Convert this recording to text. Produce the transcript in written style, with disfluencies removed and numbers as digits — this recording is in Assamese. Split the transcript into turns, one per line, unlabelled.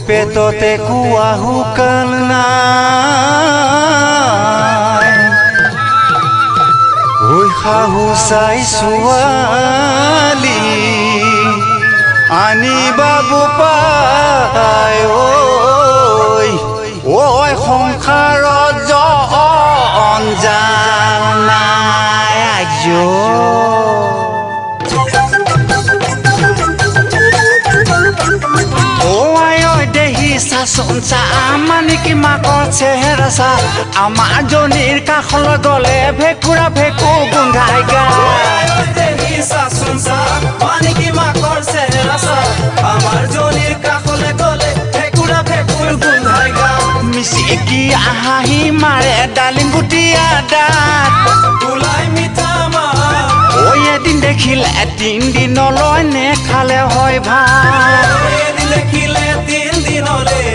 পেটতে কুয়া শুকাল নাই ঐ শাহু চাই ছোৱালী আনিবাবো পাই ঐ সংসাৰত জঞ্জাল নাই আইজো চা মানিকি মাকৰ চেহেৰা চা আমাৰ জনীৰ কাষলৈ গ'লে ভেকুৰা ভেকু গোন্ধাই গা মানিকি মাকৰ চেহেৰা চা আমাৰ জনীৰ কাষলৈ গ'লে ভেকুৰা ভেকুৰ গোন্ধাই গা মিচিকি হাঁহি মাৰে ডালিম গুটিয়া দাঁত ওলাই মিঠা মাত ঐ এদিন দেখিলে 3 দিনলৈ নেখালে হয় ভাল এদিন দেখিলে 3 দিনলৈ